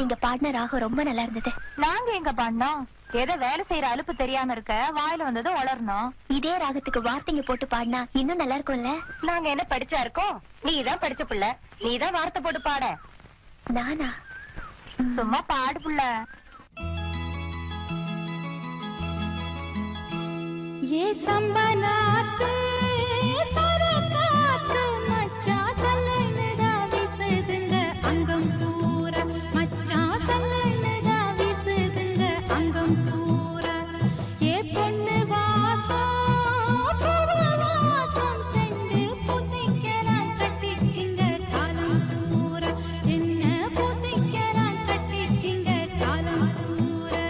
நீங்க பாடின ராகம் ரொம்ப நல்லா இருந்தது. நாங்க எங்க பாடினோம்? ஏதோ வேலை செய்யற அலுப்பு தெரியாம இருக்க வாயில வந்தது வளரணும். இதே ராகத்துக்கு வார்த்தைங்க போட்டு பாடினா இன்னும் நல்லா இருக்கும்ல. நாங்க என்ன படிச்சா இருக்கோம்? நீதான் படிச்ச புள்ள, நீதான் வார்த்தை போட்டு பாட. நானா? சும்மா பாடு புள்ள. ये संबनात सरकात मच्चा सलनदा विसदंग अंगम पूरा मच्चा सलनदा विसदंग अंगम पूरा ये பொண்ணு வாசம் பிரவாசம் சென்று பூசிக்கலாம் கட்டிக்கிங்க காலம் பூரா என்ன பூசிக்கலாம் கட்டிக்கிங்க காலம் பூரா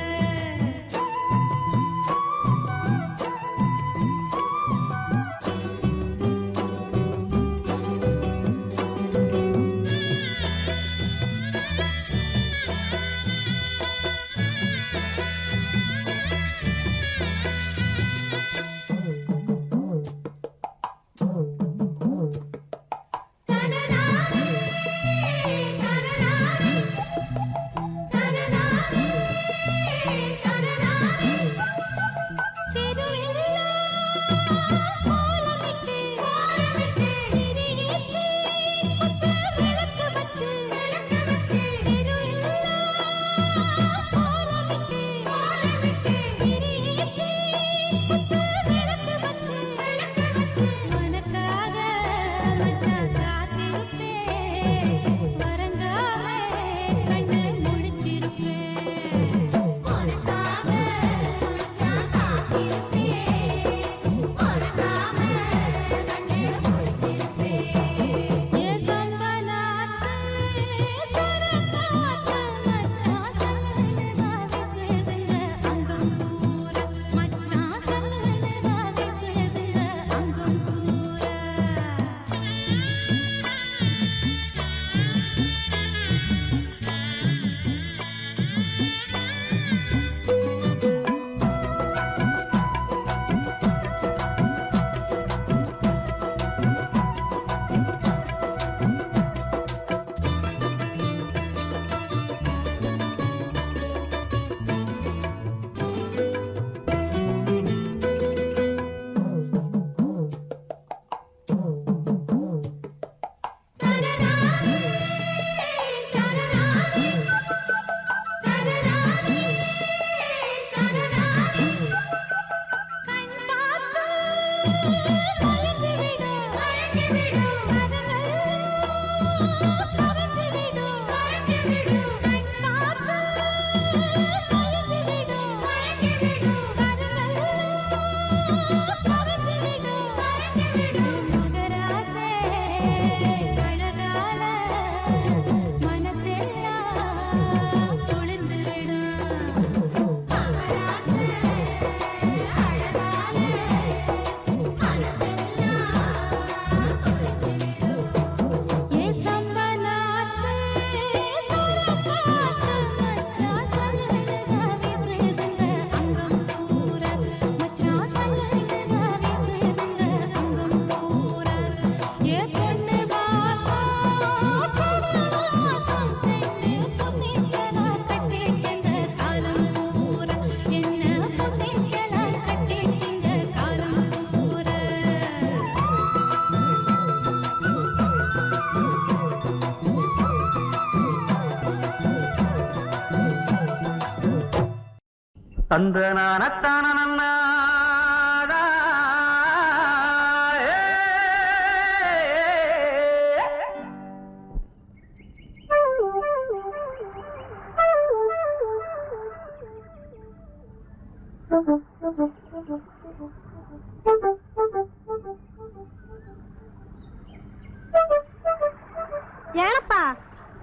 தந்தனானத்தான ஏனப்பா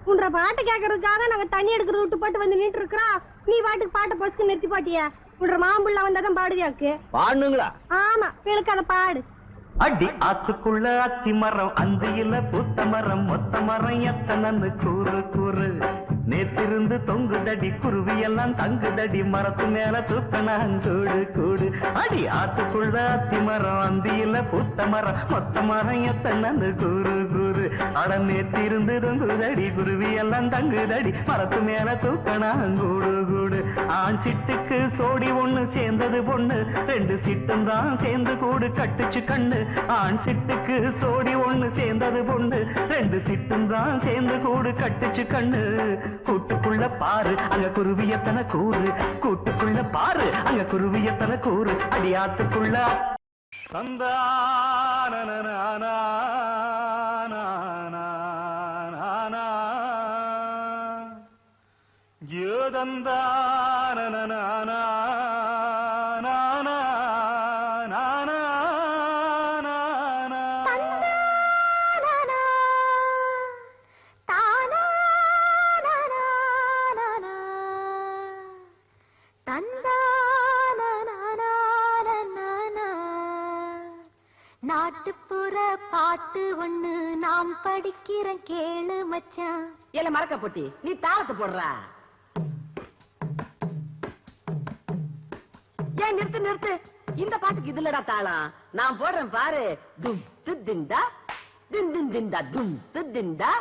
உன்ற பாட்டு கேட்கறதுக்காக நாங்க தண்ணி எடுக்கிறது விட்டு போட்டு வந்து நின்று இருக்கிறோம். நீ பாட்டுக்கு பாட்டை பொசுக்கு நிறுத்தி பாட்டியா? உன்ற மாம்புள்ள வந்தாதான் பாடுவியாக்கு பாடுங்களா? ஆமா, பிள்ளைக்கு அதை பாடு. அடி ஆத்துக்குள்ள அத்தி மரம், அந்தியில பூத்த மரம், மொத்த மரம் எத்தனன்னு கூறு கூறு. நேத்திருந்து தொங்குதடி குருவி எல்லாம் தங்குதடி மரத்து மேல தூக்கணாங்கூடு கூடு அடி ஆத்துக்குள்ள அத்தி மரம் அந்தியில பூத்த மரம் மொத்த மரம் எத்தனை கூறு கூறு அட நேத்திருந்து தொங்குதடி குருவி எல்லாம் தங்குதடி மரத்து மேல தூக்கணாங்கூடு கூடு ஆண் சிட்டுக்கு சோடி ஒண்ணு சேர்ந்தது பொண்ணு ரெண்டு சிட்டும் தான் சேர்ந்து கூடு கட்டுச்சு கண்ணு ஆண் சிட்டுக்கு சோடி ஒண்ணு சேர்ந்தது பொண்ணு ரெண்டு சிட்டும் தான் சேர்ந்து கூடு கட்டுச்சு கண்ணு கூட்டுக்குள்ள பாரு அங்க குருவியத்தன கூறு கூட்டுக்குள்ள பாரு அங்க குருவியத்தன கூறு அடியாத்துக்குள்ள நாட்டுப்புற பாட்டு ஒண்ணு நாம் படிக்கிற கேளு மச்சான். ஏல மறக்க போட்டி நீ தாளத்தை போடுறா. ஏன் நிறுத்து நிறுத்து, இந்த பாட்டுக்கு இதுலடா தாளம். நான் போடுறேன் பாரு. தும் திண்டா தின் தின் திண்டா தும் திண்டா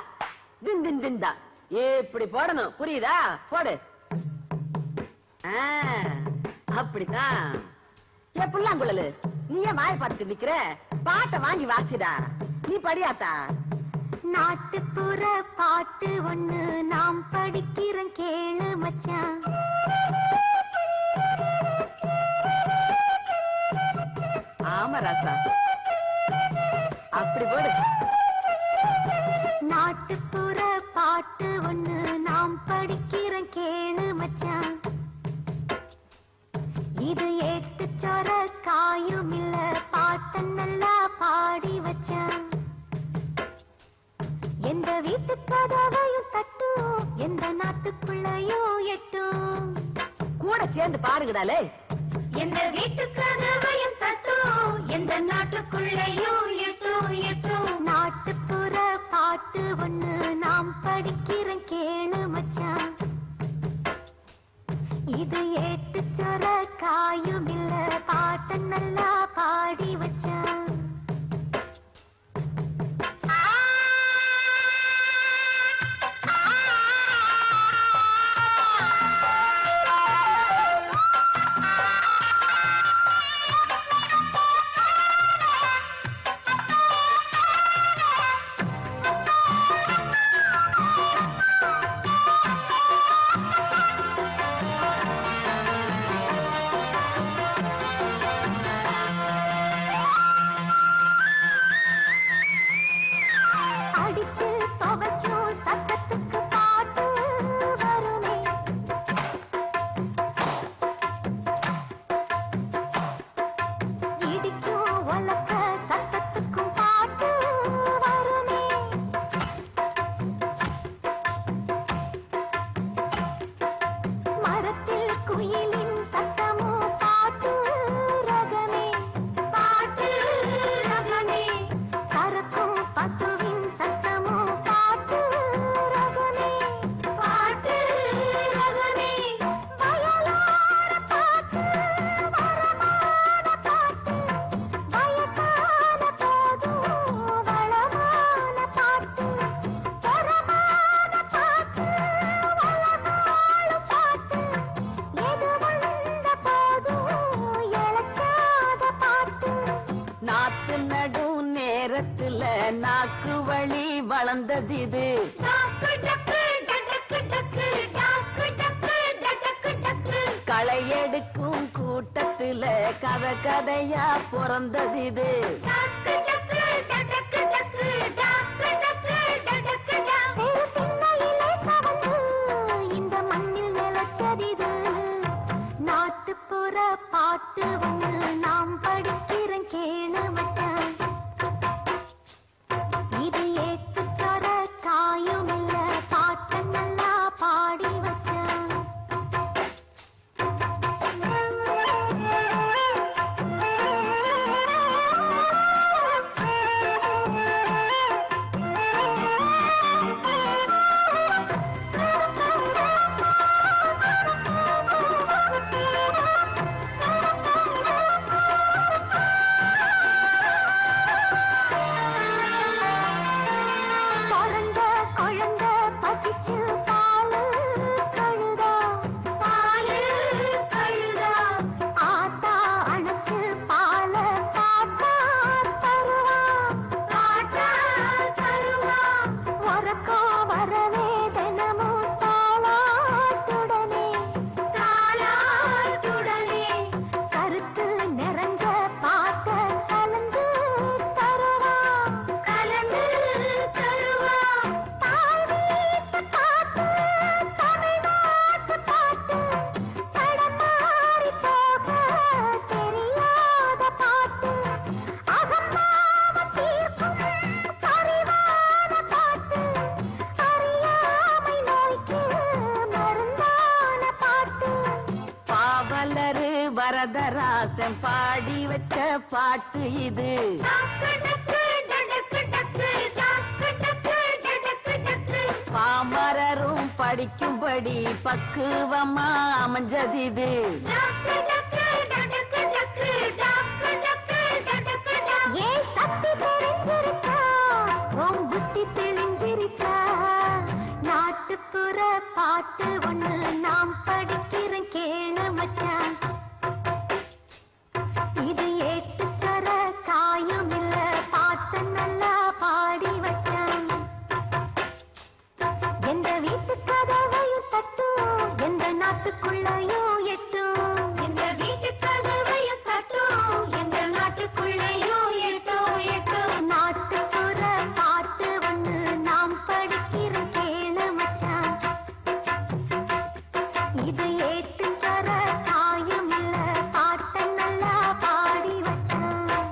தின் தின் திண்டா. இப்படி போடணும், புரியுதா? போடு. அப்படித்தான். ஏ புல்லாங்குழலு, நீ ஏன் வாயை பார்த்துட்டு நிக்கிற? பாட்டை வாங்கி வாசிடா. நீ படியாத்தா. நாட்டுப்புற பாட்டு ஒண்ணு நாம் படிக்கிற கேளு மச்சான். ஆமா ராசா, அப்படி போடு. நாட்டுப்புற பாட்டு ஒண்ணு நாம் படிக்கிற கேளு மச்சான். இது ஏட்டு சொர காயும் இல்ல, பாட்ட நல்லா பாடி வச்சான். எந்த வீட்டு கதவையும் தட்டும், எந்த நாட்டுக்குள்ளையும் எட்டும். கூட சேர்ந்து பாருங்கடாலே. எந்த வீட்டு கதவையும் தட்டும், எந்த நாட்டுக்குள்ளையும் எட்டும் எட்டும். நாட்டுப்புற பாட்டு ஒண்ணு நாம் படிக்கிற கேளு மச்சான். இது ஏட்டு சொர காயும் இல்ல, பாட்ட நல்லா பாடி வச்சான். நாக்கு வழி வளர்ந்தது இது. களை எடுக்கும் கூட்டத்துல கதை கதையா பிறந்தது இது. இந்த மண்ணில் நிலச்சதிது. நாட்டுப்புற பாட்டு ஒண்ணு நாம் படிக்கிற கேளு மச்சான். இது ஏட்டு சொர காயும் இல்ல, பாட்ட நல்லா பாடி வச்சான். வரதராசன் பாடி வச்ச பாட்டு இது. பாமரரும் படிக்கும்படி பக்குவமா அமைஞ்சது இது. நாட்டுப்புற பாட்டு ஒண்ணு நாம் படிக்கிறேன் கேளு மச்சான். இது ஏட்டுச்சர காயும் இல்ல பாட்டு நல்லா பாடி வச்சான். எந்த வீட்டு கதவையும் தட்டும் எந்த நாட்டுக்குள்ளையும் எட்டும். எந்த வீட்டு கதவையும் தட்டும் எந்த நாட்டுக்குள்ளையும் எட்டும் எட்டும். நாட்டுப்புற பாட்டு ஒண்ணு நாம் படிக்கிறோம் கேளு மச்சான். இது ஏட்டுச்சர காயும் இல்ல பாட்டு நல்லா பாடி வச்சான்.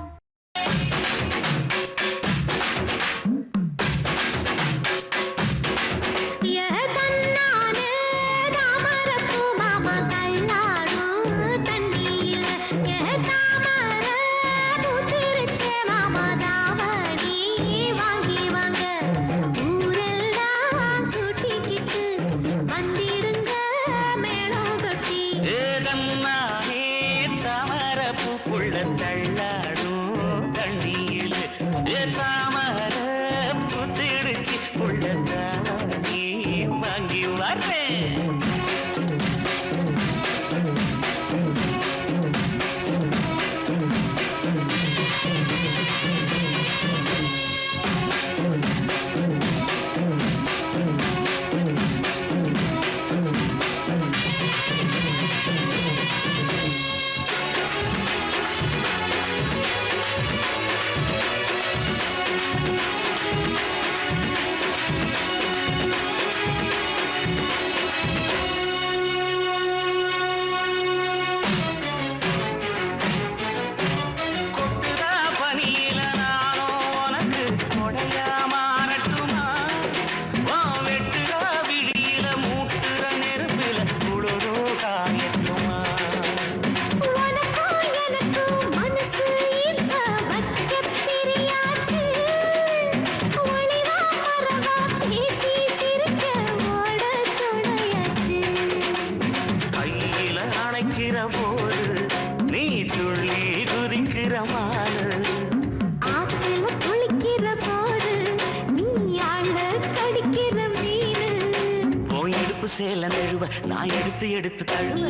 சேல நழுவ நான் எடுத்து எடுத்து தழுவ.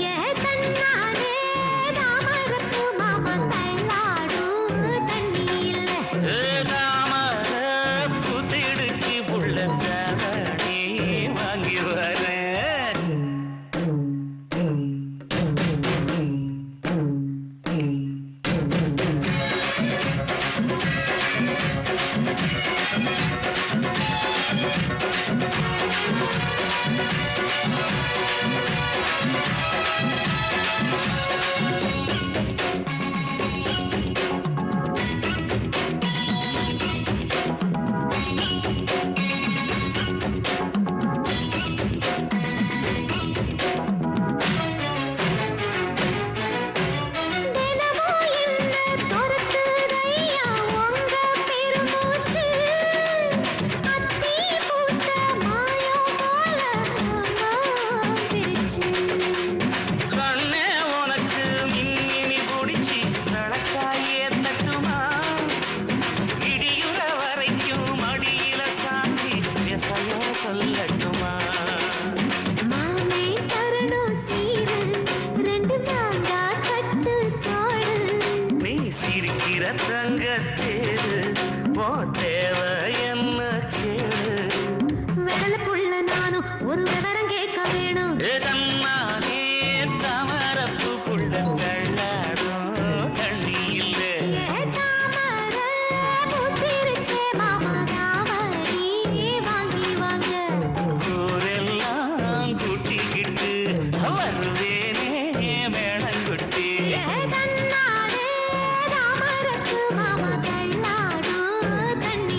புத்திடுச்சு புள்ள நீ வாங்கி வர. தன்னாரே தாமரப்பு மாமா தள்ளாடும் தண்ணி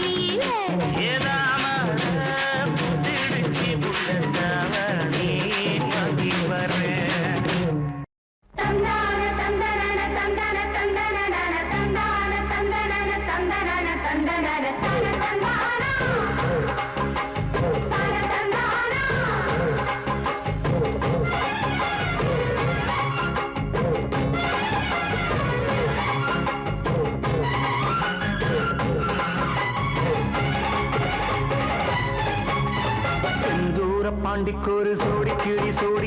பாண்டிக்கொரு சோடி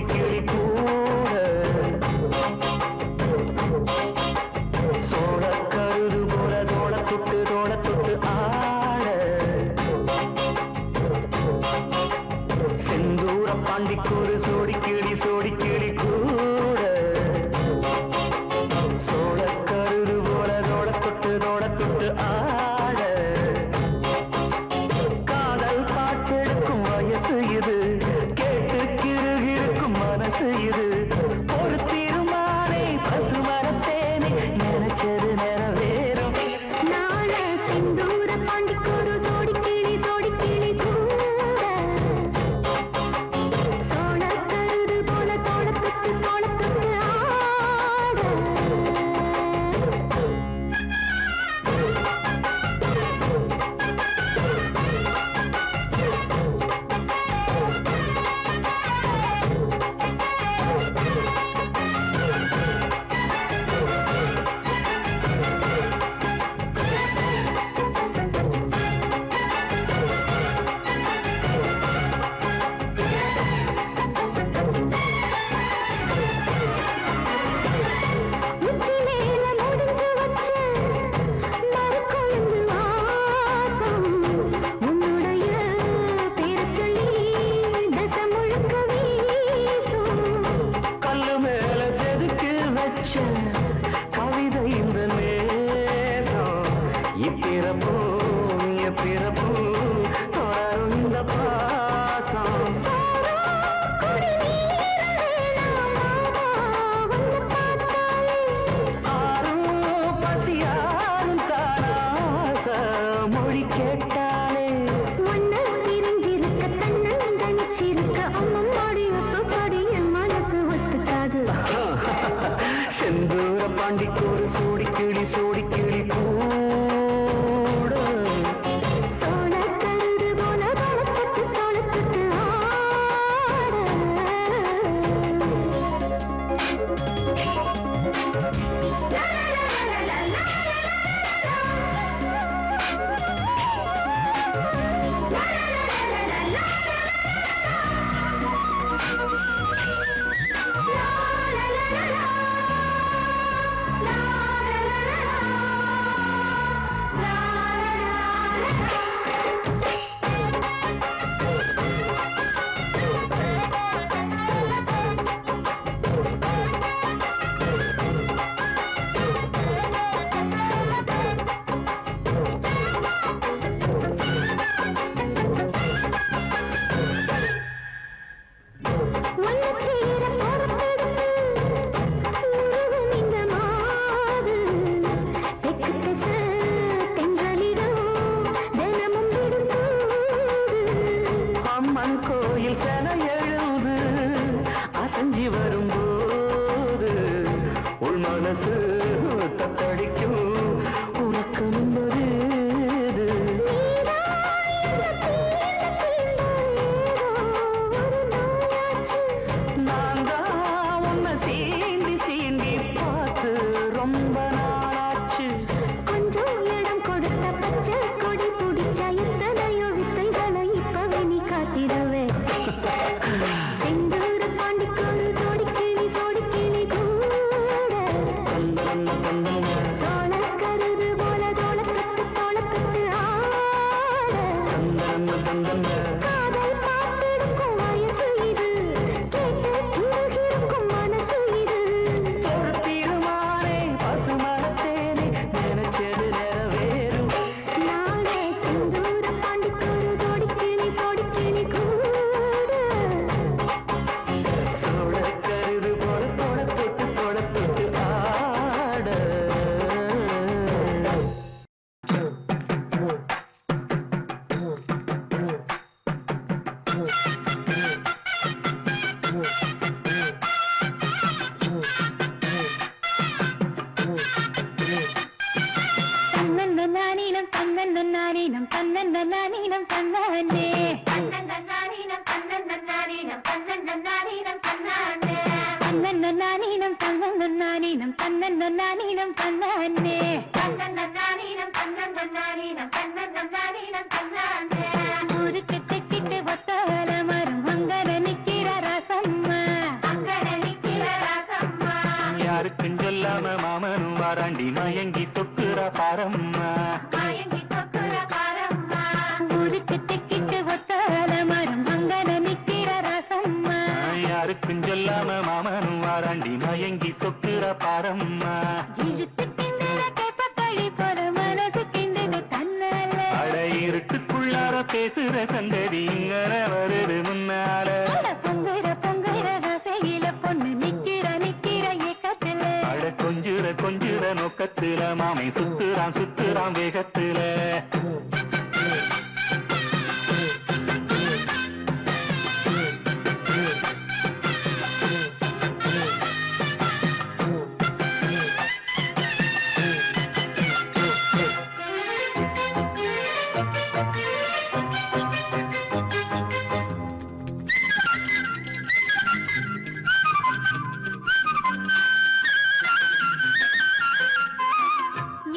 கிளி கூட சோழ கருது போல தோள தொட்டு ஆட செந்தூர பாண்டிக்கொரு சோடி கிளி கூட சோழ கருது போல தோள தொட்டு ஆட காதல் பாட்டெடுக்கும் வயசு இது கேட்டு கிருகிருக்கும் மனசு இது ஒரு தீர்மானே பசுமரத்தேனே நினைச்சது நிறைவேறும் நாள செந்தூர பாண்டிக்கொரு சோடி கிளி கூட சோழ கருது போல தோள தொட்டு ஆட உச்சி மேல முடிஞ்சு வச்ச மறுக்கொழுந்து வாசம் உன்னுடைய பேர் சொல்லி தசை முழுக்க வீசும் கல்லு மேல செதுக்கு வச்ச கவிதை இந்த நேசம் இப்பிறப்போ எப்பிறப்போ தொடரும் இந்த பாசம் குடி நீர வேணாமா வந்து பார்த்தாலே ஆரும் பசியாரும் தானாச மொழி கேட்டாலே ஒன்னு பிரிஞ்சிருக்க தன்னன் தனிச்சிருக்க அம்மம்மாடி ஒத்துப்பாடி என் மனசு ஒத்துக்காது செந்தூர பாண்டிக்கொரு சோடி கிளி கூட சோழ கருது போல தோள தொட்டு ஒன்னு சேர பொறுத்தெடுத்து உருகும் இந்த மாது தெற்கு திசை தென்றலிடம் தினமும் விடும்போது அம்மன் கோயில் சென எழுது அசஞ்சி வரும்போது உள் மனசு தத்தடிக்கும் உறக்கமும் வருது நான் தான் உன்னை சீண்டி பார்த்து ரொம்ப நாளாச்சு கொஞ்சம் இடம் கொடுத்த பச்சை கொடி பிடிச்சா எத்தனையோ வித்தைகளை இப்பவே நீ காத்திடவே செந்தூர பாண்டிக்கொரு சோடி கிளி கூட சோழ கருது போல தோள தொட்டு ஆட காதல் பாட்டெடுக்கும் வயசு இது கேட்டு கிருகிருக்கும் மனசு இது ஒரு தீர்மானே பசுமரத்தேனே நினைச்சது நிறைவேறும் நாளே செந்தூர பாண்டிக்கொரு சோடி கிளி கூட சோழ கருது போல தோள தொட்டு ஆட தன்னன்னானீனம் தன்னன்னானீனம் தன்னன்னானீனம் தன்னானே தன்னன்னானீனம் தன்னன்னானீனம் தன்னன்னானீனம் தன்னானே ஊருக்கு தெக்கிட்டு ஒத்தால மரம் அங்கரனி யாருக்கும் சொல்லாம மாமனும் வாராண்டி மயங்கி தொக்குற பாரம்மா ஊருக்கு தெக்கிட்டு ஒத்தால மரம் அங்கன நிக்கிற ரசம்மா யாருக்கும் சொல்லாம மாமனும் வாராண்டி மயங்கி தொக்குற பாரம்மா இழுத்து கிண்டுற கேப்பக்களி போல மனசு கிண்டுது தன்னால அட இருட்டுக்குள்ளார பேசுற சந்ததி இங்கன வருது முன்னால பொங்குற பொங்குற ரசையில பொண்ணு நிக்கிற நிக்கிற ஏக்கத்துல அட கொஞ்சுற நோக்கத்துல மாமை சுத்துறான் வேகத்துல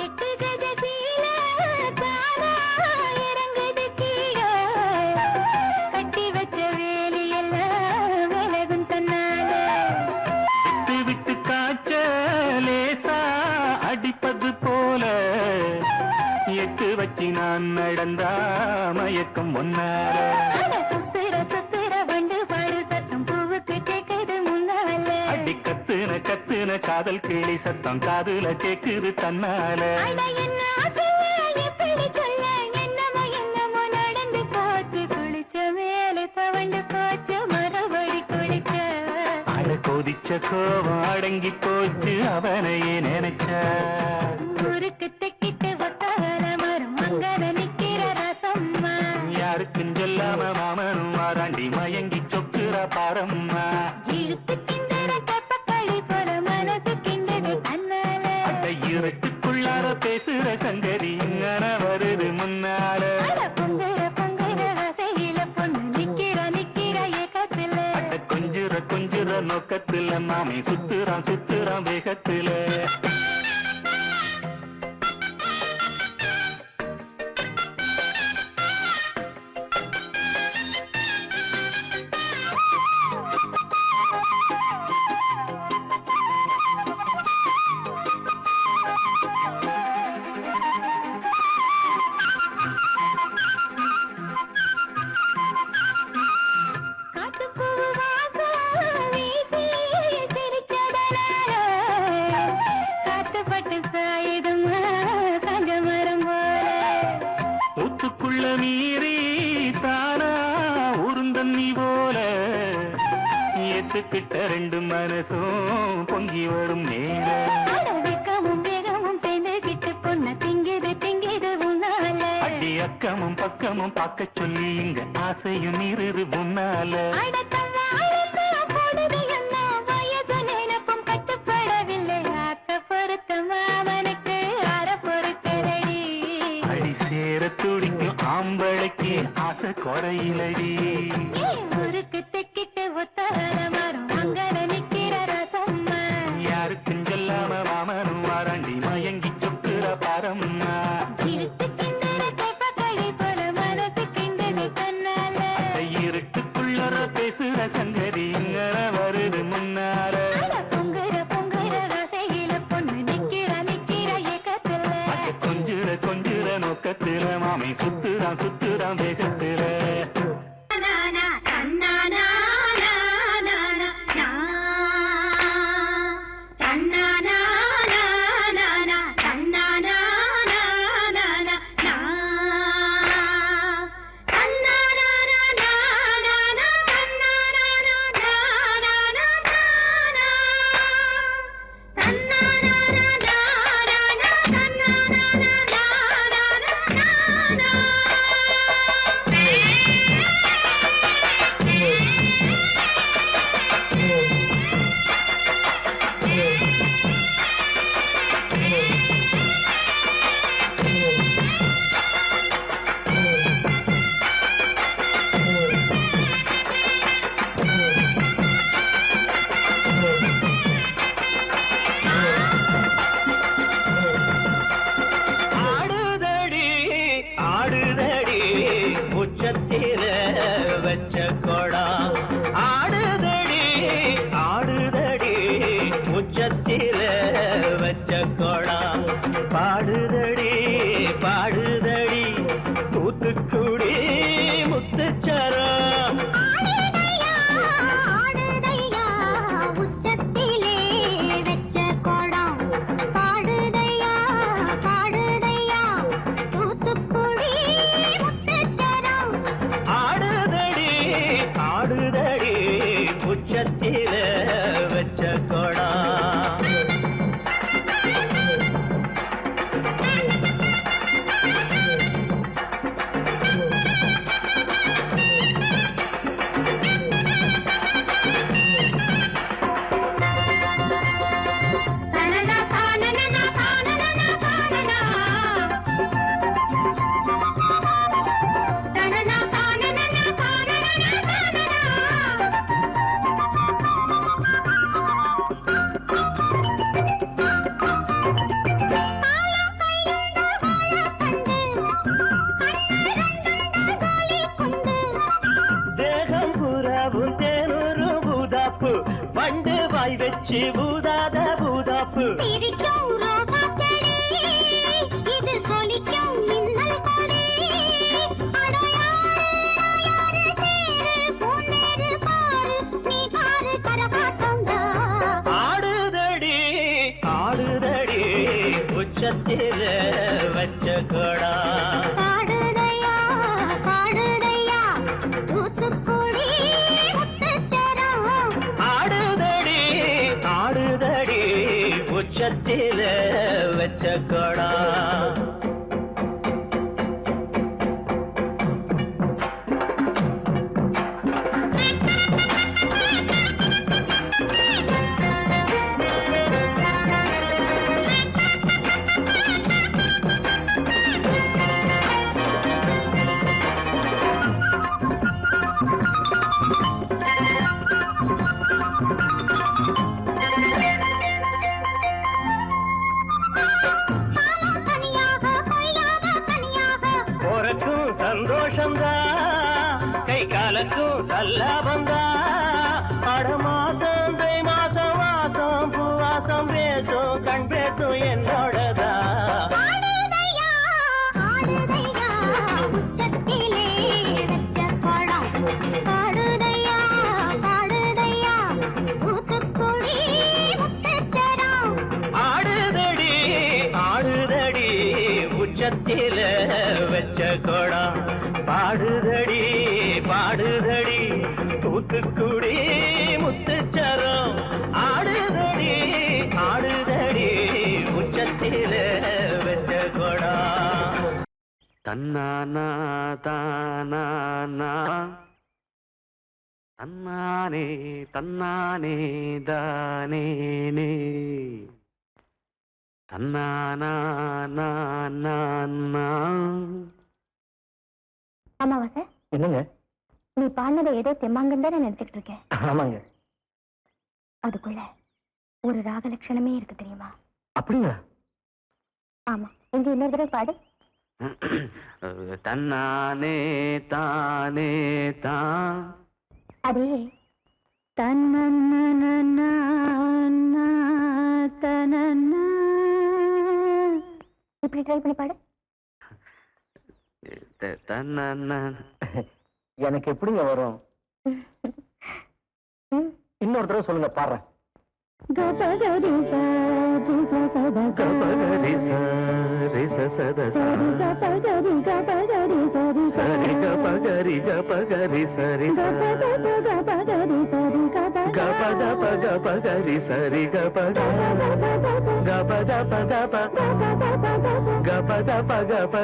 எட்டு கஜசீல தானா இறங்குது கீழே கட்டி வச்ச வேலியெல்லாம் விலகும் தன்னால விட்டு காய்ச்ச லேசா அடிப்பது போல எட்டு வச்சு நான் நடந்தா மயக்கம் ஒன்னால சுத்துற வண்டு பாடு சத்தம் பூவுக்கு கேட்குது முன்னால அடி கத்துன காதல் கிளி சத்தம் காதுல கேக்குது தன்னால அட என்ன ஆசையா எப்படி சொல்ல என்னமோ நடந்து போச்சு குளிச்ச மேல தவண்டு போச்சு மறுபடி குளிச்ச அட கொதிச்ச கோபம் அடங்கி போச்சு அவனையே நினைச்ச ஊருக்கு தெக்கிட்டு ஒத்தால மரம் அங்கன நிக்கிற ரசம்மா யாருக்கும் சொல்லாம மாமனும் வாராண்டி மயங்கி சொக்குற பாரம்மா இழுத்து கிண்டுற கப்பக்களி போல மனசு கிண்டுது தன்னால அட இருட்டுக்குள்ளார பேசுற சங்கதி இங்கன வருது முன்னால அட பொங்குற ரசையில பொண்ணு நிக்கிற ஏக்கத்துல அட கொஞ்சுற நோக்கத்துல மாமை சுத்துறான் வேகத்துல காட்டுப்பூவு வாசம் வீசி சிரிச்சதனால காத்துப்பட்டு சாயுதுமா கஞ்ச மரம் போல ஊத்துக்குள்ள மீறி தானா உருந்தண்ணி போல ஏத்துக்கிட்ட ரெண்டு மனசும் பொங்கி வரும் நேரம் வெக்கமும் வேகமும் பெண்ணுகிட்டு பொண்ண திங்கிது உன்னால அடி அக்கமும் பக்கமும் பார்க்க சொல்லி இங்க ஆசையும் நீருது முன்னால அடக்கம் வாழத்தான் போடுது என்ன வயது நினைப்பும் கட்டுப்படவில்லை ஆக்க பொறுத்த மாமனுக்கு அற பொறுத்தலடி அடி சேர துடிக்கும் ஆம்பளைக்கு ஆசை குறையிலடி ஊருக்கு தெக்கிட்டு ஒத்தால மரம் அங்கன நிக்கிற ரசம்மா யாருக்கும் சொல்லாம மாமனும் வாராண்டி மயங்கி சொக்குற பாரம்மா இழுத்து கிண்டுற கேப்பக்களி போல மனசு கிண்டுது தன்னால இருட்டுக்குள்ளற பேசுற சங்கதி இங்கன வருது முன்னால அட பொங்குற ரசையில பொண்ணு நிக்கிற ஏக்கத்துல கொஞ்சுற நோக்கத்துல மாமை சுத்துறான் வேகத்துல na பூதாத பூதாப்பு சிரிக்கும் ரோசா செடி இது சொலிக்கும் மின்னல் கொடி அடையாறு தேரு பூந்தேரு பாரு நீ பாரு கரகாட்டம்தான் ஆடுதடி ஆடுதடி உச்சத்தில வச்ச கொடா பாடுதையா பாடுதையா தூத்துக்குடி முத்துச்சரம் ஆடுதடி ஆடுதடி உச்சத்தில வச்ச கொடா தனியாக கொய்யாத தனியாக போறக்கும் சந்தோஷம்தான் கை காலக்கும் சல்லாபந்தான் அட மாசம் தை மாசம் வாசம் பூவாசம் பேசும் கண் பேசும் என்னோடதான் ஆடுதையா ஆடுதையா உச்சத்திலே வச்ச படம் பாடுதையா பாடுதையா தூத்துக்குடி முத்துச்சரம் ஆடுதடி ஆடுதடி உச்சத்தில வச்ச கொடா பாடுதடி பாடுதடி தூத்துக்குடி முத்துச்சரம் ஆடுதடி ஆடுதடி உச்சத்தில வச்ச கொடா தன்னானா தானானா தன்னானே தன்னானே தானேனே தன்னானா அமாவாசை என்னங்க? நீ பாடினதை ஏதோ தெம்மாங்கன்னு தான் நினைச்சிட்டு இருக்கேன். ஆமாங்க. அதுக்குள்ள ஒரு ராக லட்சணமே இருக்கு தெரியுமா? அப்படிங்களா? ஆமா. இங்க இன்னொரு தடவை பாடு. தன்னானே தானே தான் அதே தன்னன்னா இப்படி ட்ரை பண்ணி பாடு. தன்னா எனக்கு எப்படிங்க வரும்? இன்னொரு தடவை சொல்லுங்க, பாடுறேன். கபகரி சரி கபகரி கபகரி சரி கபத பகபகரி சரி கபத கபத பகப கபத பகப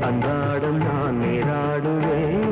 அன்றாடம் நான் நீராடுவேன்.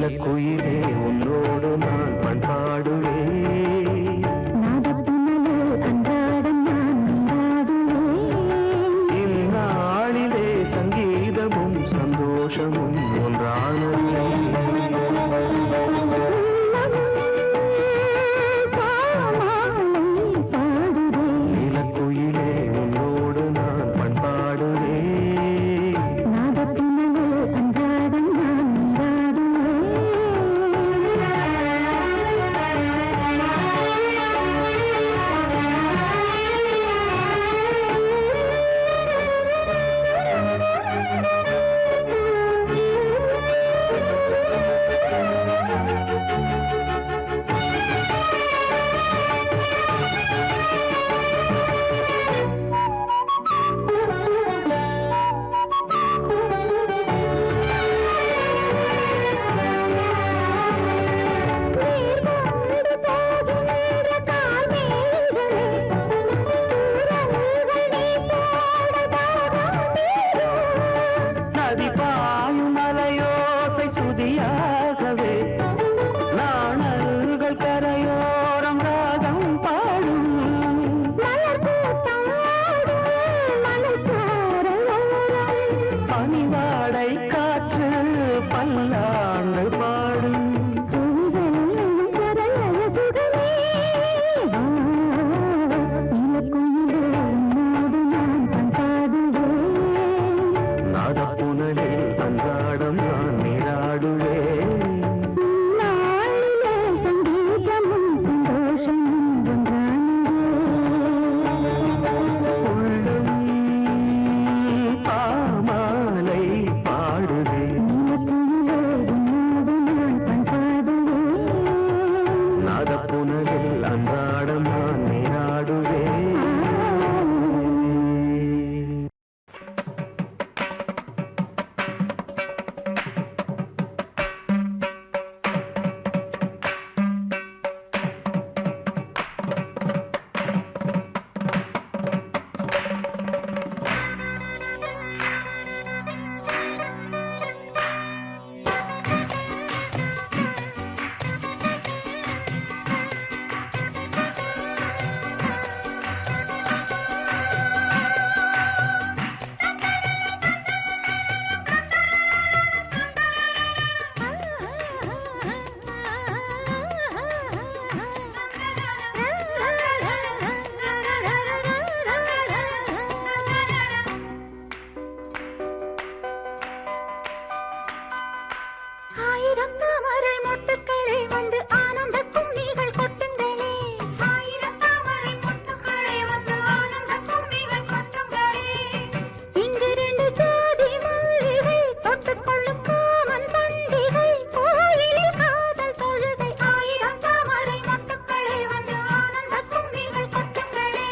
நீலக்குயிலே உன்னோடு நான் பண்பாடுவேன். இந்நாளிலே சங்கீதமும் சந்தோஷமும் ஒன்றானது. நீலக்குயிலே உன்னோடு நான் பண்பாடுவேன். நதி பாயும் மலையோசை சுதியாகவே நாணல்கள் கரையோரம் ராகம் பாடும். பனிவாடை காற்று பல்லாண்டு பாடும். நாதப்புனலில் அன்றாடம் நான் நீராடுவேன். உள்ளம் பாமாலை பாடுதே. நாதப்புனலில் அன்றாடம் நான் நீராடுவேன். ஆயிரம் தாமரை மொட்டுக்களே வந்து ஆனந்த கும்மிகள் கொட்டுங்களே. ஆயிரம் தாமரை மொட்டுக்களே வந்து ஆனந்த கும்மிகள் கொட்டுங்களே. இங்கு ரெண்டு ஜாதி மல்லிகை தொட்டுக்கொள்ளும் காமன் பண்டிகை. கோயிலில் காதல் தொழுகை. ஆயிரம் தாமரை மொட்டுக்களே வந்து ஆனந்த கும்மிகள் கொட்டுங்களே.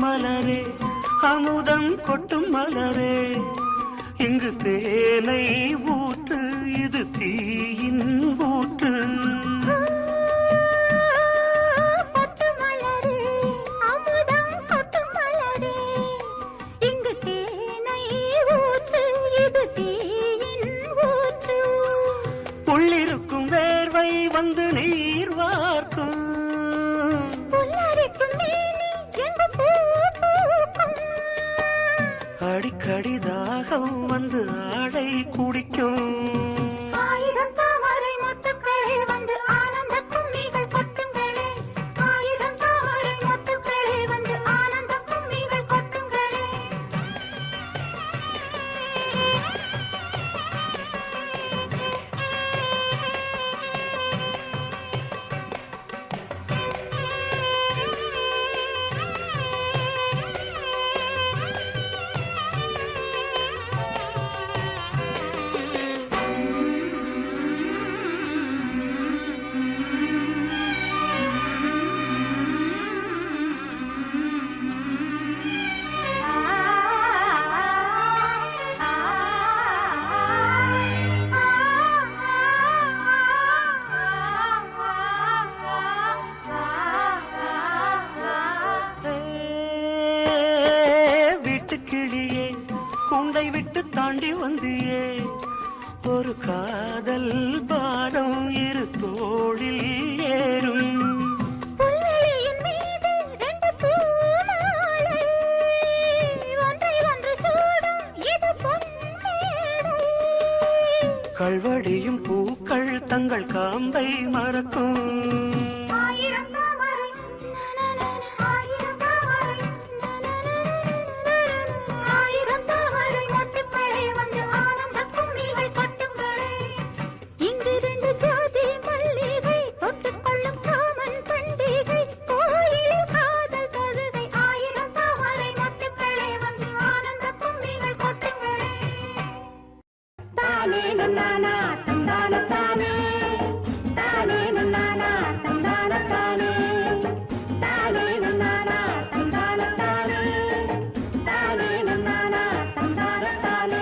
மலரே அமுதம் கொட்டும் மலரே இங்கு தேனை ஊற்று இது தீயின் ஊற்று. பட்டு மலரே அமுதம் கொட்டும் மலரே இங்கு தேனை ஊற்று இது தீயின் ஊற்று. உள்ளிருக்கும் வேர்வை வந்து நீர் வார்க்கும். அடிக்கடி தாகம் வந்து ஆடை குடிக்கும். ஆயிரம் தாமரை மொட்டுக்களே வந்து ஆனந்த கும்மிகள் கொட்டுங்களே. ஆயிரம் தாமரை மொட்டுக்களே வந்து ஆனந்த கும்மிகள் கொட்டுங்களே. தாண்டி வந்தியே ஒரு காதல் பாரம் இரு தோளில் ஏறும் புல்வெளியின் மீது ரெண்டு பூமாலை ஒன்றை ஒன்று சூடும் இது பொன்மேடை கல்வடியும் பூக்கள் தங்கள் காம்பை மறக்கும் ஆயிரம் தாமரை ஆயிரம் தாமரை ஆயிரம் தாமரை மொட்டுக்களே வந்து ஆனந்த கும்மிகள் கொட்டுங்களே இங்கு ரெண்டு ஜாதி மல்லிகை தொட்டுக்கொள்ளும் காமன் பண்டிகை கோயிலில் காதல் தொழுகை ஆயிரம் தாமரை மொட்டுக்களே வந்து ஆனந்த கும்மிகள் கொட்டுங்களே தானே நன்னானா தந்தான தானே தானே நன்னானா தந்தான தானே தானே நன்னானா தந்தான தானே தானே நன்னானா தந்தான தானே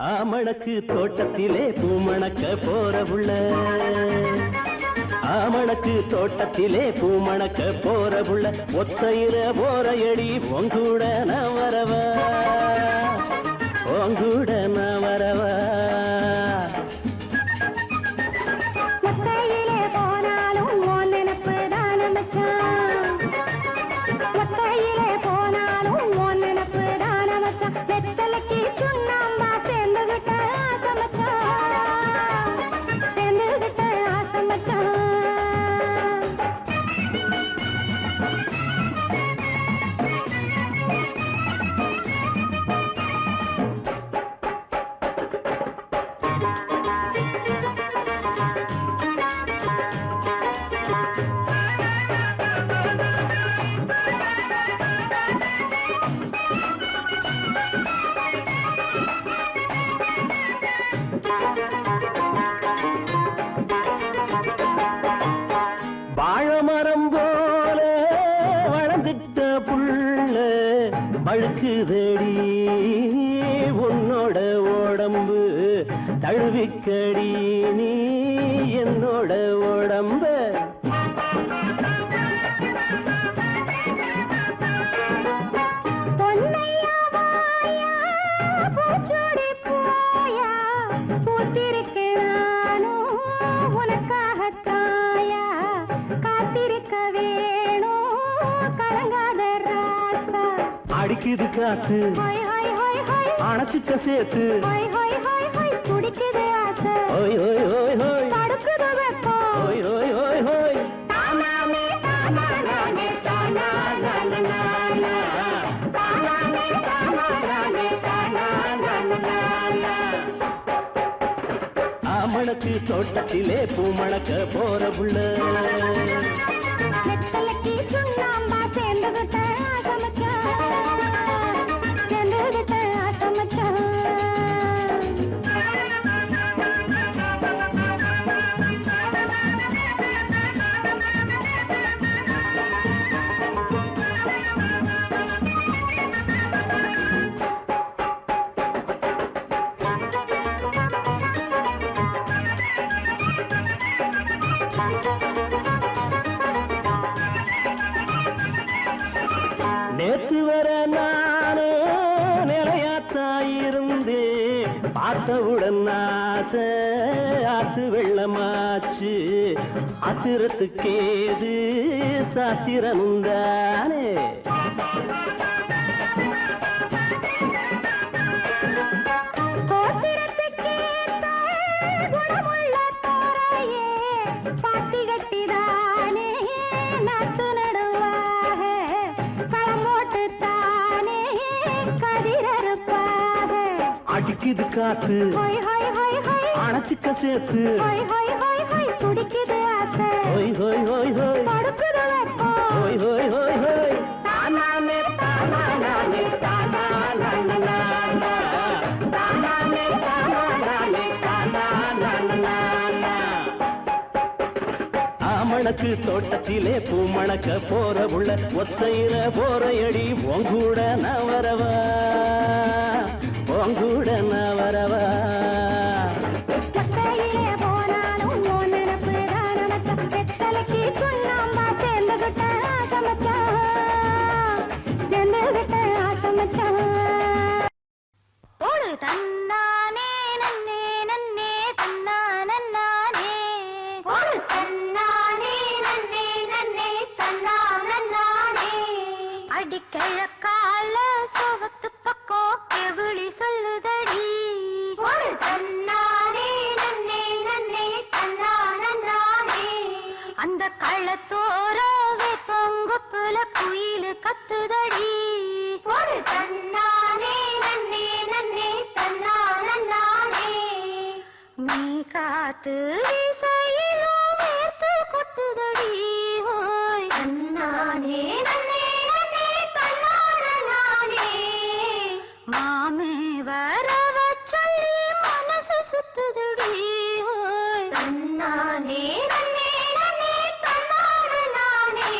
ஆமணக்கு தோட்டத்திலே பூமணக்க போற புள்ள ஆமணக்கு தோட்டத்திலே பூமணக்க போற புள்ள ஒத்தையில போற எடி உங்கூட நான் வரவா உங்கூட நான் வரவா மொத்தையிலே போனாலும் உன் நினைப்பு தான மச்சான் மொத்தையிலே போனாலும் உன் நினைப்பு தான மச்சான் வெத்தலைக்கு சுண்ணாம்பா சேர்ந்துகிட்ட ஆசை மச்சான் சேர்ந்துகிட்ட ஆசை மச்சான் வாழமரம் போல வளர்ந்துட்ட புள்ள வழுக்குதடி உன்னோட உடம்பு தழுவிக்கடி நீ என்னோட உடம்பு பொன்னையா வாயா பூச்சோடி போயா பூத்திருக்க நானும் உனக்காகத்தாயா காத்திருக்க வேணும் கலங்காத ராசா அடிக்குது காத்து ஹொய் ஹொய் ஹொய் ஹொய் அணைச்சிக்க சேர்த்து ஹொய் ஹொய் ஹொய் ஹொய் துடிக்குது ஆசை ஓய் ஓய் ஓய் ஓய் தடுக்குது வெப்பம் ஓய் ஓய் ஓய் ஓய் தானானே தானானே தானானே தானானே தானானே தானானே ஆமணக்கு தோட்டத்திலே பூமணக்க போற புள்ள வெத்தலைக்கு சுண்ணாம்பா சேர்ந்துகிட்ட ஆசை மச்சான் சேர்ந்துகிட்ட ஆசை மச்சான் நேத்து வர நானே நிலையாத்தாயிருந்தே பார்த்தவுடன் ஆசை ஆத்து வெள்ளமாச்சு ஆத்திரத்துக்கேது சாத்திரமுந்தானே கோத்திரத்துக்கேத்த குணமுள்ள தோரையே பாத்தி கட்டிதானே நாத்து நடுவாக களமோட்டு தானே கதிரறுப்பாக அடிக்குது காத்து ஹொய் ஹொய் ஹொய் ஹொய் அணைச்சிக்க சேர்த்து ஹொய் ஹொய் ஹொய் ஹொய் துடிக்குது ஆசை ஹோய் ஹோய் ஹோய் ஹோய் தடுக்குது வெப்பம் ஹோய் ஹோய் ஹோய் ஹோய் தானானே தானானே தானானே தானானே தானானே தானானே ஆமணக்கு தோட்டத்திலே பூமணக்க போற புள்ள ஒத்தையில போற எடி உங்கூட நான் வரவா உங்கூட நான் வரவா மொத்தையிலே போனாலும் உன் நினைப்பு தான மச்சான் வெத்தலைக்கு சுண்ணாம்பா சேர்ந்துகிட்ட ஆசை மச்சான் சேர்ந்துகிட்ட ஆசை மச்சான் ஓடு தன் கிழக்கால சோகத்து பக்கம் கெவிழி சொல்லுதடி ஒரு தன்னானே நன்னே நன்னே தன்னா நன்னானே அந்த கள்ளத்தோர வேப்பங்குப்புல குயிலு கத்துதடி ஒரு தன்னானே நன்னே நன்னே தன்னா நன்னானே நீ காத்து வீசையிலும் வேர்த்து கொட்டுதடி ஓய் தன்னானே நன்னே நன்னே தன்னா நன்னானே மாமே வரவ சொல்லி மனசு சுத்துதடி ஓய் தன்னானே நன்னே நன்னே தன்னா நன்னானே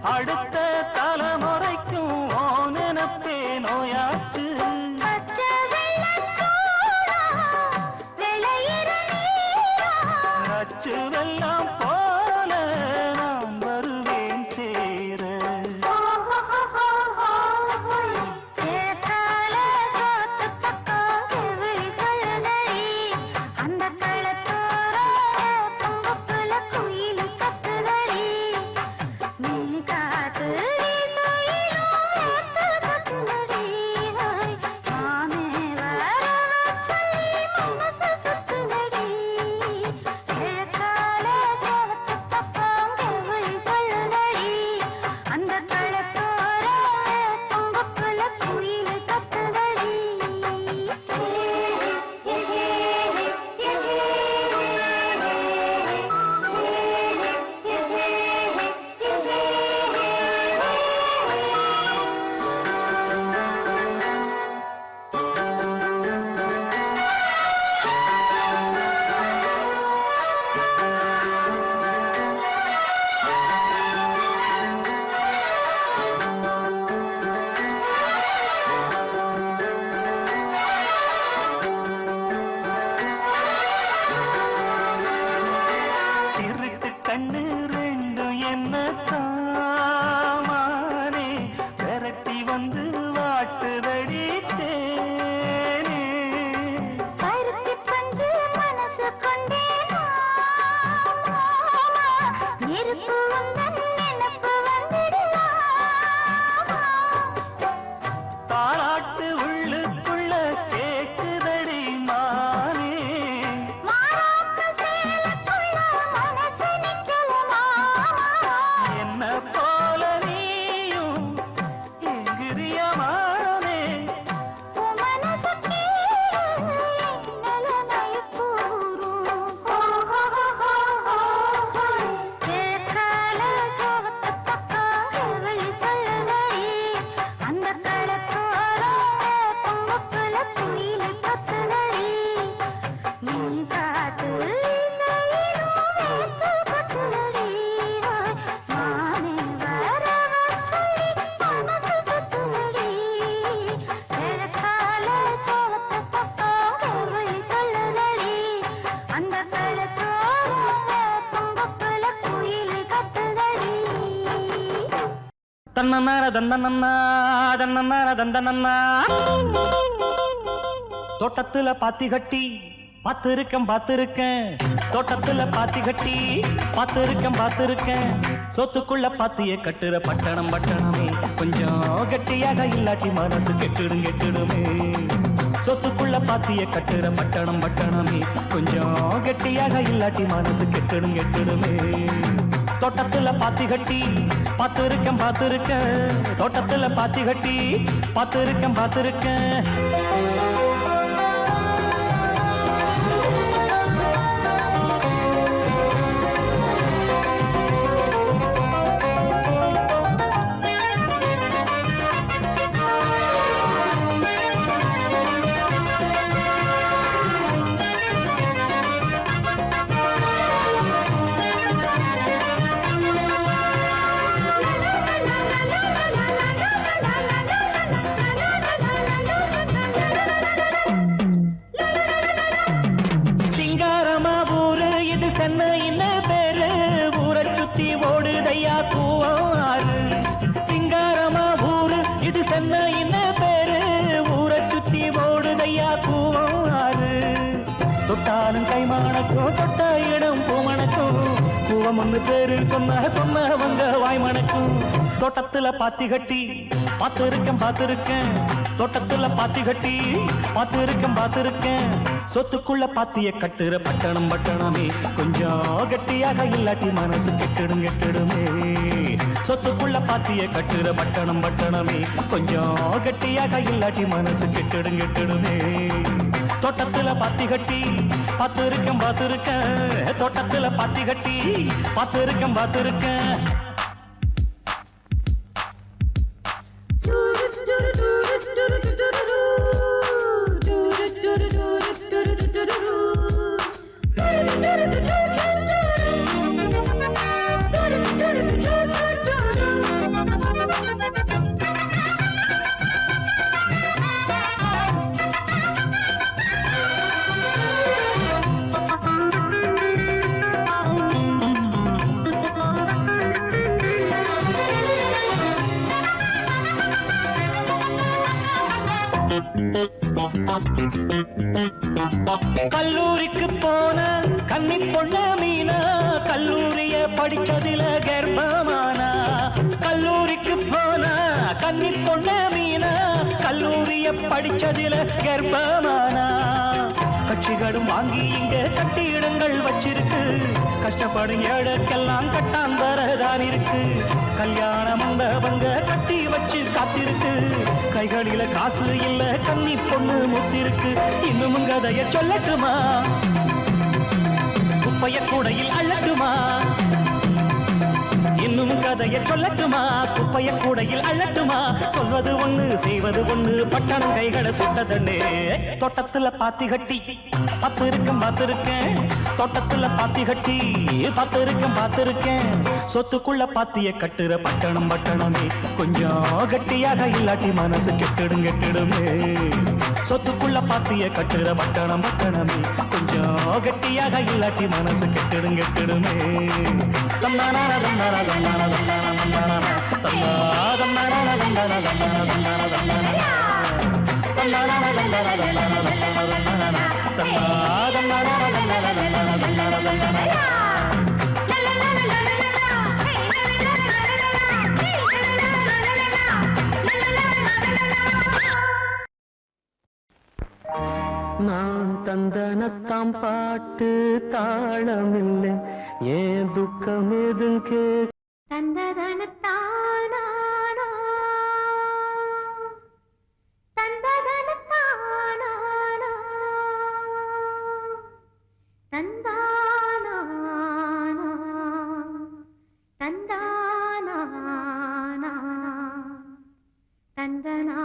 அடுத்த தலைமுறைக்கும் ஓ நினைப்பே நோயாச்சு நச்சு வெள்ளம் போல நான் வருவேன் சேர நீ காத்து வீசையிலும் தன்னன்னார தந்தனன்னா தன்னன்னார தந்தனன்னா தோட்டத்துல பாத்தி கட்டி பார்த்திருக்கேன் தோட்டத்துல பாத்தி கட்டி பார்த்திருக்கேன் சொத்துக்குள்ள பாத்திய கட்டுற பட்டணமே கொஞ்சம் கெட்டியாக இல்லாட்டி மனசு கெட்டுடுமே சொத்துக்குள்ள பாத்திய கட்டுற பட்டணமே கொஞ்சம் கெட்டியாக இல்லாட்டி மனசு கெட்டுடுமே தோட்டத்துல பாத்தி கட்டி பார்த்திருக்கேன் தோட்டத்துல பாத்தி கட்டி பார்த்திருக்கேன் தொட்டாலும் கைமானக்கும் தொட்ட இடம் பூமணக்கும் கூவம் ஒன்று பேரு சொன்னவங்க வாய்மணக்கும் தோட்டத்துல பாத்தி கட்டி பார்த்திருக்கேன் தோட்டத்துல பாத்தி கட்டி பார்த்திருக்கேன் சொத்துக்குள்ள பாத்திய கட்டுற பட்டணமே கொஞ்சம் கெட்டியாக இல்லாட்டி மனசு கெட்டுடுமே சொத்துக்குள்ள பாத்திய கட்டுற பட்டணமே கொஞ்சம் கெட்டியாக இல்லாட்டி மனசு கெட்டுடுமே தோட்டத்துல பாத்தி கட்டி பார்த்திருக்கேன் தோட்டத்துல பாத்தி கட்டி பார்த்திருக்கேன் கல்லூரிக்கு போன கன்னி பொண்ண மீனா கல்லூரிய படிச்சதில கர்ப்பமானா கல்லூரிக்கு போன கன்னி பொண்ண மீனா கல்லூரிய படிச்சதில கர்ப்பமானா கட்சிகளும் வாங்கி இங்க கட்டிடங்கள் வச்சிருக்கு கஷ்டப்படும் ஏழைக்கெல்லாம் கட்டாந்தரதான் இருக்கு கல்யாண மண்டபங்க கட்டி வச்சு காத்திருக்கு கைகளில காசு இல்ல கன்னி பொண்ணு முத்திருக்கு இன்னும் கதைய சொல்லட்டுமா குப்பைய கூடையில் அள்ளட்டுமா இன்னும் கதைய சொல்லட்டுமா குப்பைய கூடையில் அள்ளட்டுமா சொல்வது ஒண்ணு செய்வது ஒண்ணு பட்டணம் கைகளை சுட்டதண்ணே தோட்டத்துல பாத்தி கட்டி பார்த்திருக்கேன் தோட்டத்துல பாத்தி கட்டி பார்த்திருக்கேன் சொத்துக்குள்ள பாத்திய கட்டுற பட்டணமே கொஞ்சம் கட்டியாக இல்லாட்டி மனசு கெட்டுடுமே சொத்துக்குள்ள பாத்திய கட்டுற பட்டணமே கொஞ்சம் கட்டியாக இல்லாட்டி மனசு கெட்டுடுமே நான் தந்தனத்தாம் பாட்டு தாளமில்லை ஏன் துக்கம் எதுங்க தந்ததனத்தானா தந்ததனத்தானா தந்தானா தந்தானா தந்தனா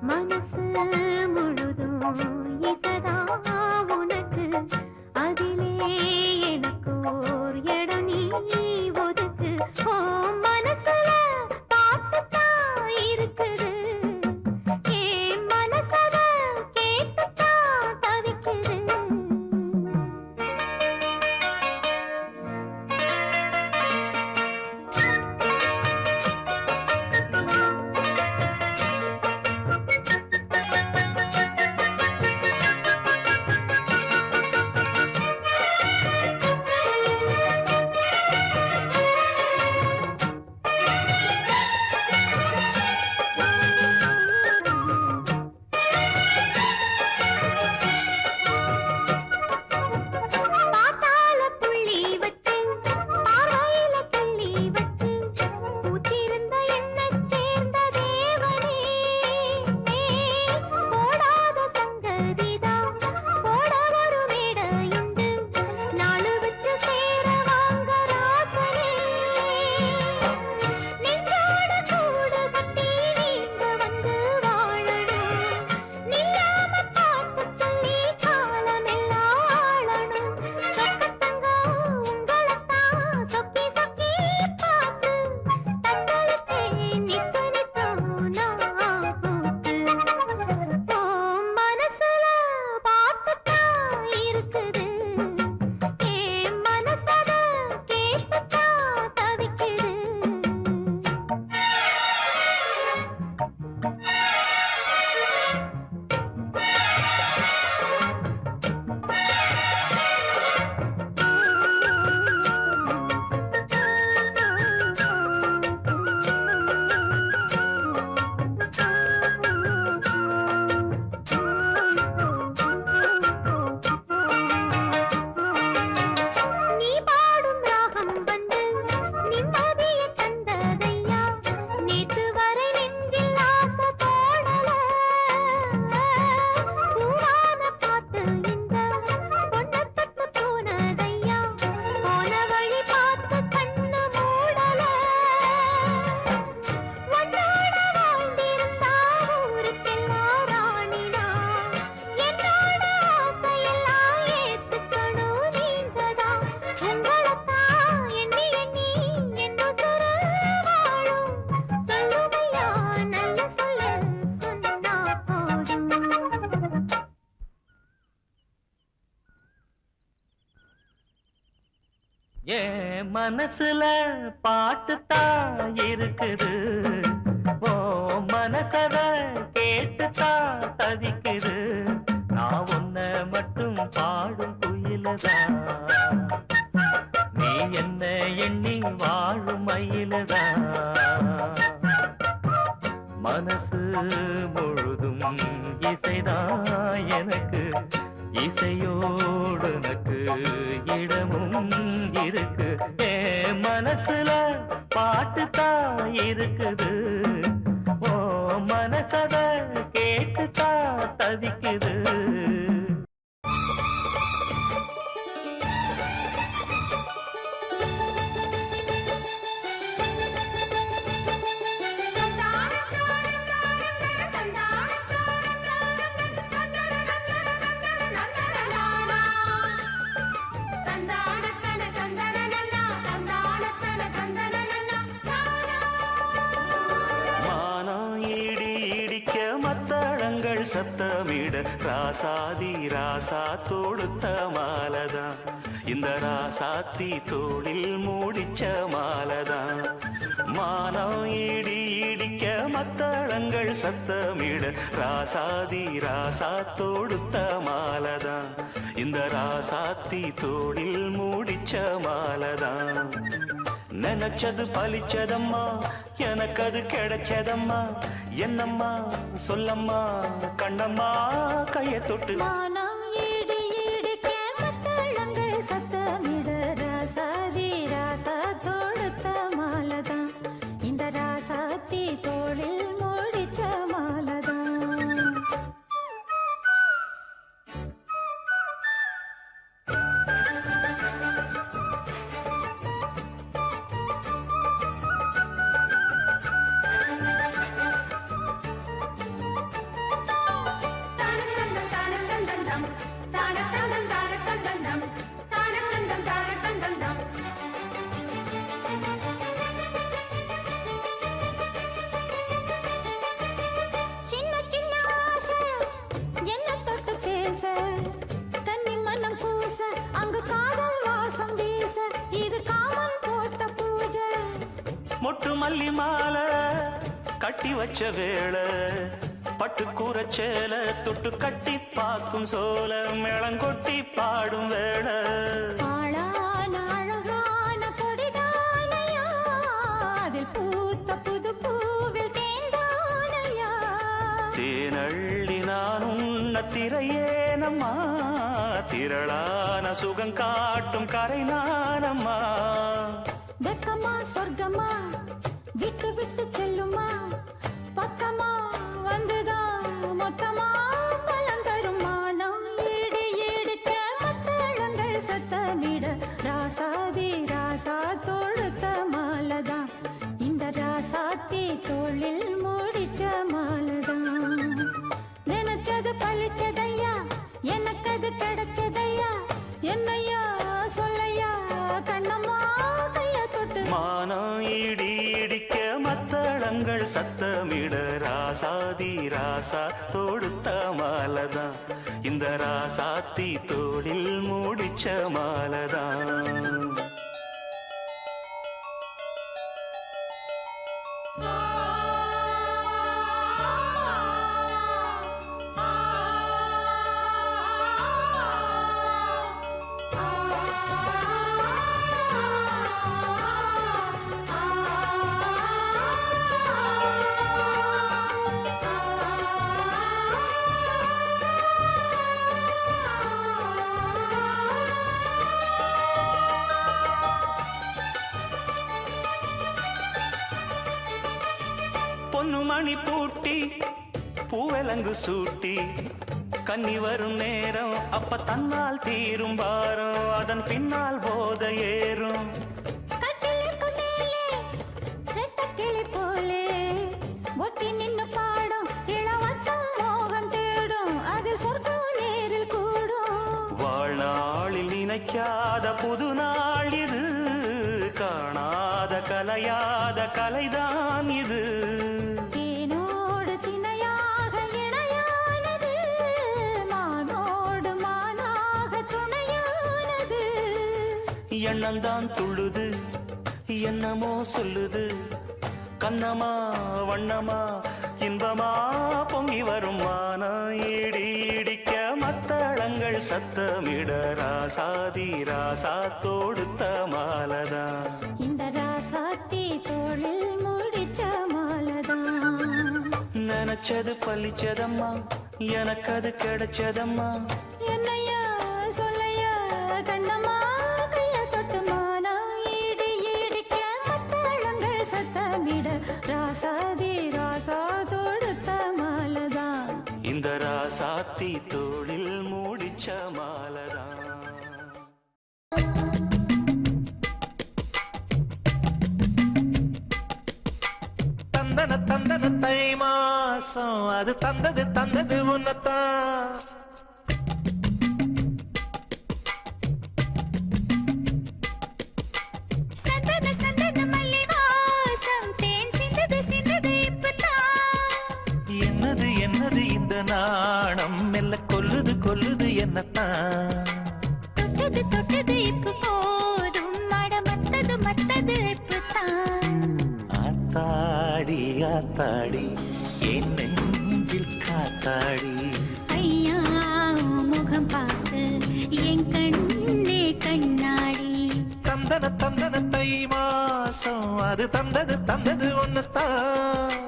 மனசு முழுதும் இசதா உங்களைத்தான் எண்ணி எண்ணி என் உசுரு வாழும். சொல்லுமையா நல்ல சொல்லு சொன்னா போதும். ஏன் மனசுல பாட்டுத்தான் இருக்குது, ஓ மனசத கேட்டுத்தான் தவிக்குது. நான் உன்ன மட்டும் பாடும் குயிலதான், நீ என்ன எண்ணி வாழும் மயிலதான். மனசு முழுதும் இசைதான் எனக்கு, இசையோடு எனக்கு இடமும் இருக்கு. மனசுல பாட்டுத்தான் இருக்குது, ஓ மனசத கேட்டுத்தான் தவிக்குது. சத்தமிட ராசாதி ராசா தொடுத்த மாலதான், இந்த ராசாத்தி தோளில் மூடிச்ச மாலதான். மானம் இடி இடிக்க மத்தளங்கள் சத்தமிட ராசாதி ராசா தொடுத்த மாலதான், இந்த ராசாத்தி தோளில் மூடிச்ச மாலதான். நினைச்சது பலிச்சதம்மா, எனக்கு அது கிடைச்சதம்மா. என்னம்மா சொல்லம்மா கண்ணம்மா கையை தொட்டு. மானம் இடி இடிக்க மத்தளங்கள் சத்தமிட ராசாதி ராசா தொடுத்த மாலதான், இந்த ராசாத்தி தோளில் மூடிச்ச மாலதான். மொட்டு மல்லி மாலை கட்டி வச்ச வேளை, பட்டு கூரச்சேல தொட்டு கட்டி பார்க்கும் சோல, மேளங்கொட்டி பாடும் வேளை. ஆளான அழகான கொடிதானையா, அதில் பூத்த புது பூவில் தேந்தானையா. தேனள்ளி நான் உன்ன திரையேனம்மா, திரளான சுகம் காட்டும் கரை நானம்மா. வெக்கமா சொர்க்கமா விட்டு விட்டு செல்லுமா, பக்கமா வந்துதான் மொத்தமா பலன் தரும். மானம் இடி இடிக்க மத்தளங்கள் சத்தமிட ராசாதி ராசா தொடுத்த மாலதான், இந்த ராசாத்தி தோளில் மூடிச்ச மாலதான். நினைச்சது பழிச்சதையா, எனக்கு அது கிடைச்சதையா. என்னையா சொல்லையா கண்ணம்மா கைய தொட்டு. மானம் இடி இடிக்க மத்தளங்கள் சத்தமிட ராசாதி ராசா தொடுத்த மாலதான், இந்த ராசாத்தி தோளில் மூடிச்ச மாலதான். பொன்னு மணி பூட்டி பூவலங்கு சூட்டி, கன்னி வரும் நேரம் அப்ப தன்னால் தீரும் பாரம், அதன் பின்னால் போத ஏறும். கிளி போலே ஒட்டி நின்னு பாடும் இளவட்டம் மோகம் தேடும், அதில் சொர்க்கம் நேரில் கூடும். வாழ்நாளில் நினைக்காத புது நாள் இது, காணாத கலையாத கலைதான் இது. தேனோடு திணையாக இணையானது, மானோடு மானாக துணையானது. எண்ணந்தான் துள்ளுது என்னமோ சொல்லுது, கண்ணமா வண்ணமா இன்பமா பொங்கி வரும் வானா இடி இடிக்க மத்தளங்கள் சத்தமிட ராசாதி ராசா தொடுத்த மாலதான். இந்த ராசாத்தி தோளில் முடிச்ச மாலதான். நினைச்சது பழிச்சதம்மா, எனக்கு அது கிடைச்சதம்மா. என்னையா சொல்லையா கண்ணம்மா, கைய தொட்டு மானா இடி இடிக்க மத்தளங்கள் சத்தமிட ராசாதி ராசா தொடுத்த மாலதான். இந்த ராசாத்தி தோளில் மூடிச்ச மாலதான். தந்தன தந்தன தை மாசம் அது தந்தது தந்தது உன்னத்தான். சந்தன சந்தன மல்லி வாசம் தேன் சிந்தது சிந்தது இப்பதான். என்னது என்னது இந்த நாணம் மெல்ல கொல்லுது கொல்லுது என்னத்தான். தொட்டது தொட்டது இப்ப போதும், மட மத்தது மத்தது இப்பதான். ஆத்தாடி ஆத்தாடி என் நெஞ்சில் காத்தாடி. ஐயா உன் முகம் பார்த்து என் கண்ணே கண்ணாடி. தந்தன தந்தன தை மாசம் அது தந்தது தந்தது ஒன்னத்தான்.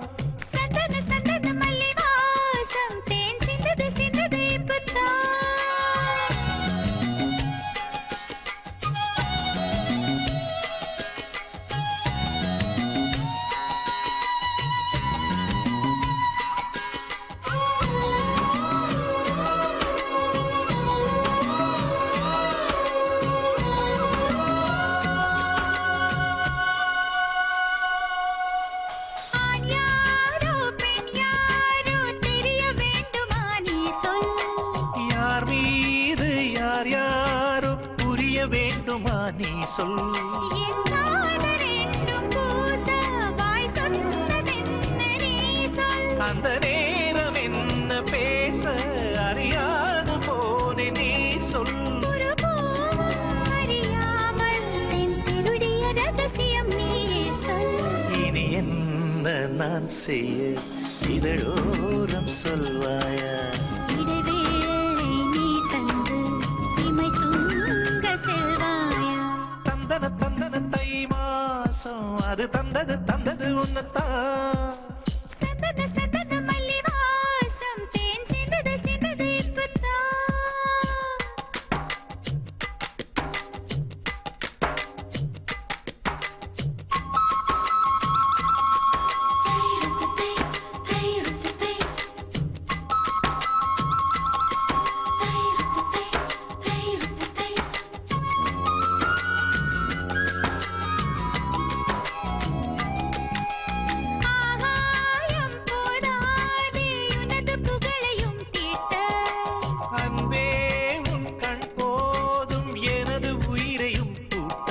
சந்தன சந்தன மல்லி வாசம் தேன் சிந்தது சிந்தது இப்பதான். ஆண் யாரோ பெண் யாரோ தெரிய வேண்டுமா நீ சொல். யார் மீது யார் யாரோ புரிய வேண்டுமா நீ சொல். என் காதல் ரெண்டும் பூச வாய் சொன்னதென்ன நீ சொல். அந்த நேரம் என்ன பேச அறியாது போனே நீ சொல். ஒரு பூவும் அறியாமல் என் திருடிய ரகசியம் நீயே சொல். இனி என்ன நான் செய்ய இதழோரம் சொல்வாயா. இடைவேளை நீ தந்து இமை தூங்க செல்வாயா. தந்தன தந்தன தை மாசம் அது தந்தது தந்தது உன்னத்தான். சந்தன சந்தன மல்லி வாசம் தேன் சிந்தது சிந்தது இப்பதான். ஆகாயம் போதாதே உனது புகழையும் தீட்ட. அன்பே உன் கண் போதும் எனது உயிரையும் கூட்ட.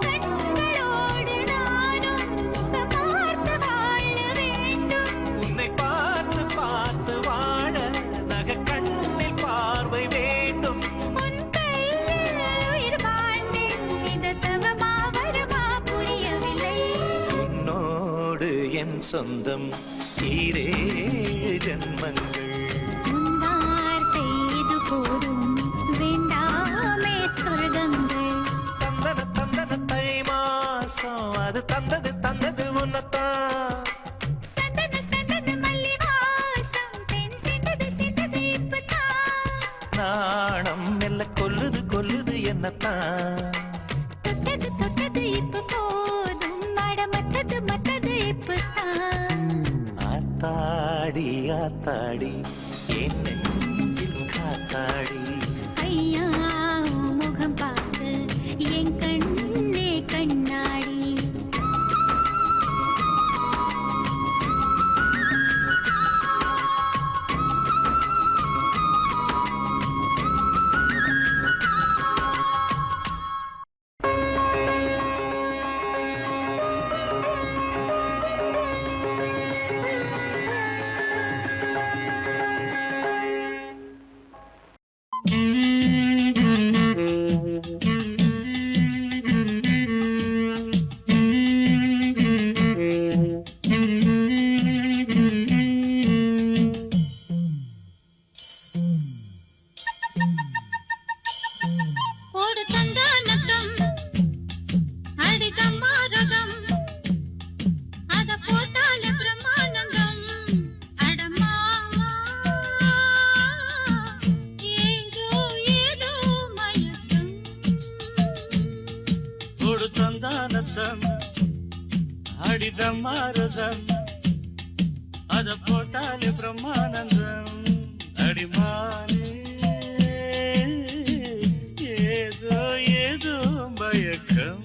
கண்களோடு நானும் முகம் பார்த்து வாழ வேண்டும். உன்னை பார்த்து பார்த்து வாழ நக கண்ணில் பார்வை வேண்டும். உன் கையில் உயிர் வாழ்ந்தேன், இந்த தவமா வருமா புரியவில்லை. உன்னோடு என் சொந்தம் ஈரே ஜன்மங்கள். உன் வார்த்தை இது போதும், வேண்டாமே சொர்க்கங்கள். தந்தன தந்தன தை மாசம் அது தந்தது தந்தது உன்னத்தான். சந்தன சந்தன மல்லி வாசம் தென் சிந்தது சிந்தது இப்பதான். நாணம் மெல்ல கொல்லுது கொல்லுது என்னத்தான். தொட்டது தொட்டது இப்ப போதும், மட மத்தது மத்தது இப்பதான். ஆத்தாடி ஆத்தாடி என் நெஞ்சில் காத்தாடி. ஐயா உன் முகம் பார்த்து என் கண்ணே கண்ணாடி. ரத்தம் அடிதமாரதம் அத போட்டாலே பிரம்மானந்தம் அடிமானே ஏதோ ஏதோ பயக்கம்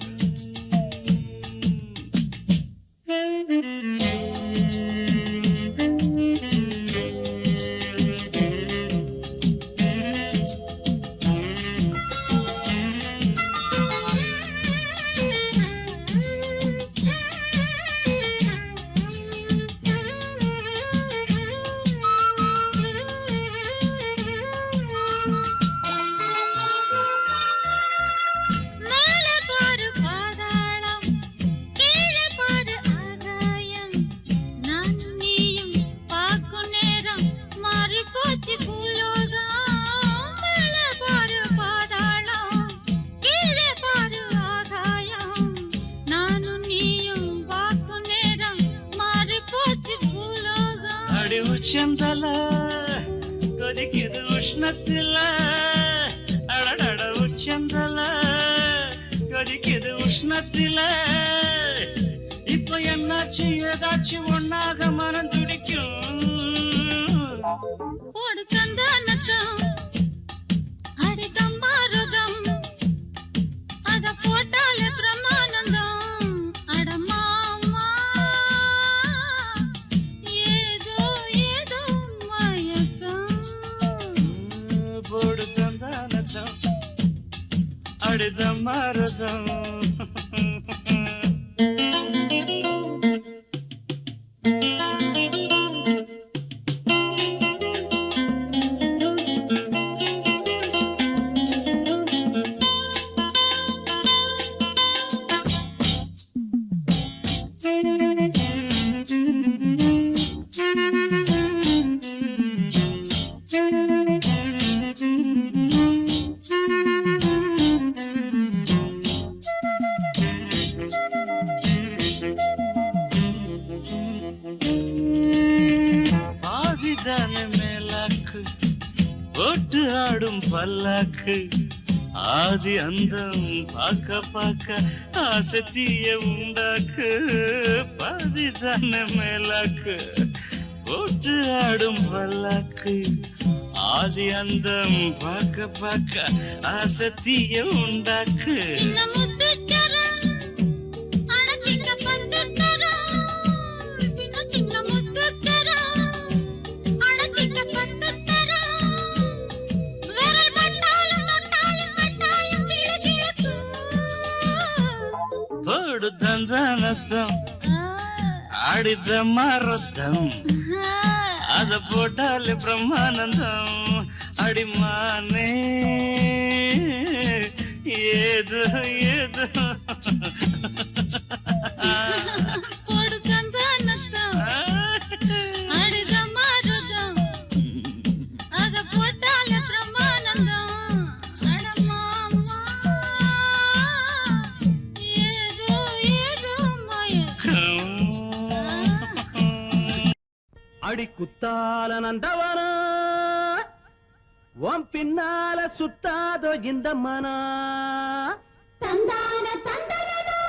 உச்சந்தல கொதிக்குது உஷ்ணத்தில அடடட உச்சந்தல கொதிக்குது உஷ்ணத்தில இப்ப என்னாச்சு ஏதாச்சும் ஒன்னாக மனம் துடிக்கும் ஒரு சந்தானத்தம் அடிதம்பாரதம் அத போட்டாலே பிரம்மானந்தம் அடமாமா ஏதோ ஏதோ மயக்கம் போடு சந்தானத்தம் அடிதம்பாரதம் போட்டு ஆடும் பல்லாக்கு ஆதி அந்தம் பாக்க பாக்க ஆசத்திய உண்டாக்கு பாதிதான மேலாக்கு போட்டு ஆடும் பல்லாக்கு ஆதி அந்தம் பாக்க பாக்க ஆசத்திய உண்டாக்கு தந்தானத்தம் ஆடித மரத்தம் அத போட்டாலே பிரம்மானந்தம் அடிமானே ஏதோ ஏதோ அடி குத்தால நந்தவனா உன் பின்னால சுத்தாதோ இந்த மனா தந்தான தந்தனனா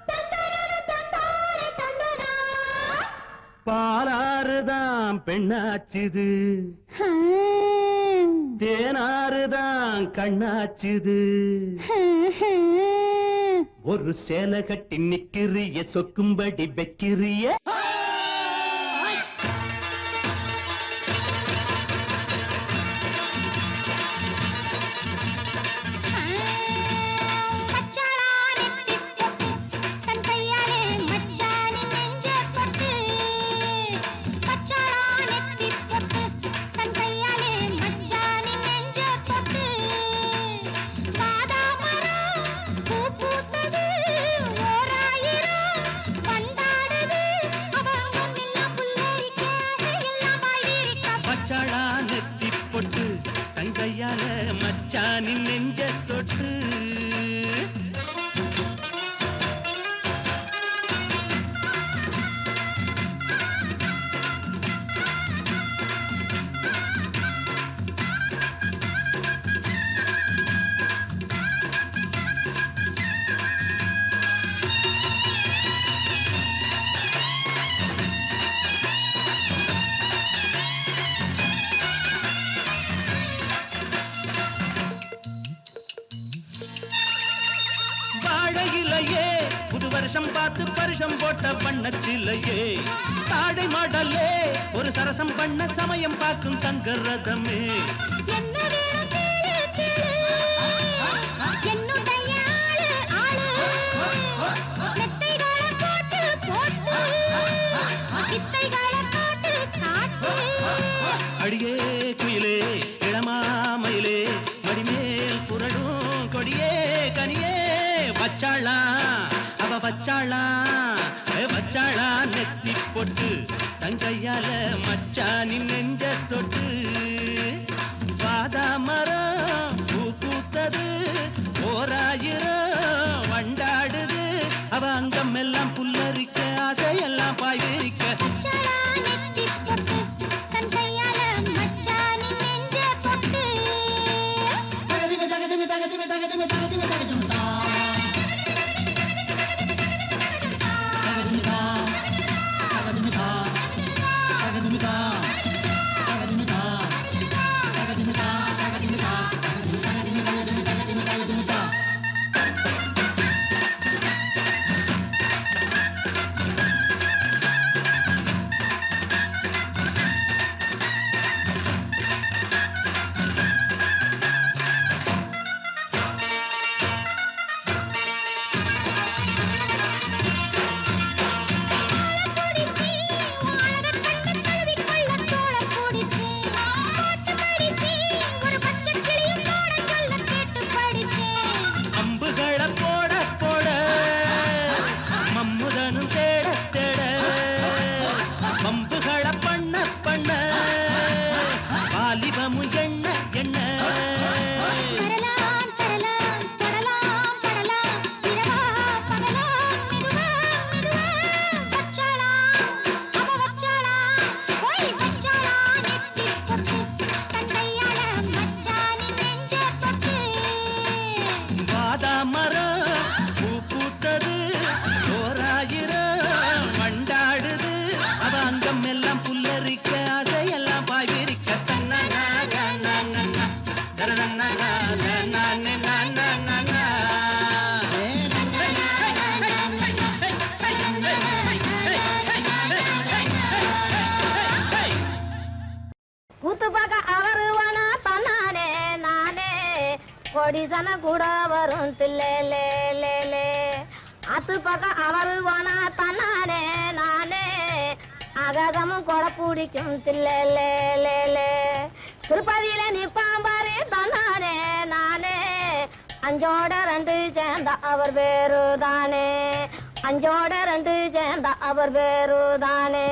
தந்தனன தந்தான தந்தனா பாலாறுதான் பெண்ணாச்சுது தேனாறுதான் கண்ணாச்சுது ஒரு சேலை கட்டி நிக்கிறிய சொக்கும்படி வைக்கிறிய கையால மச்சானின் நெஞ்ச தொட்டு காலையிலேயே புது வருஷம் பார்த்து பரிசம் போட்ட பண்ணச்சிலையே தாடை மாடலே ஒரு சரசம் பண்ண சமயம் பார்க்கும் தங்க ரதமே அடியே குயிலே இளமாமயிலே மடிமேல் புரடும் கொடியே கனியே வச்சாளா அவ வச்சாளா வச்சாளா நெத்தி போட்டு தங்கையால மச்சானின் நெஞ்ச தொட்டு வாதா மரம் பூ பூத்தது ஓராயிரம் வண்டாடுது அவ அங்கம் எல்லாம் புல்லரிக்க ஆசையெல்லாம் பாய் விரிக்க கொடிசன கூட வரும் தில்லே அத்து பக்கம் அவரு போனா தன்னானே நானே அககமும் கொடை பிடிக்கும் தில்லே திருப்பதியில நிப்பான் பாரு தன்னானே நானே அஞ்சோட ரெண்டு சேர்ந்த அவர் வேறு தானே அஞ்சோட ரெண்டு சேர்ந்த அவர் வேறு தானே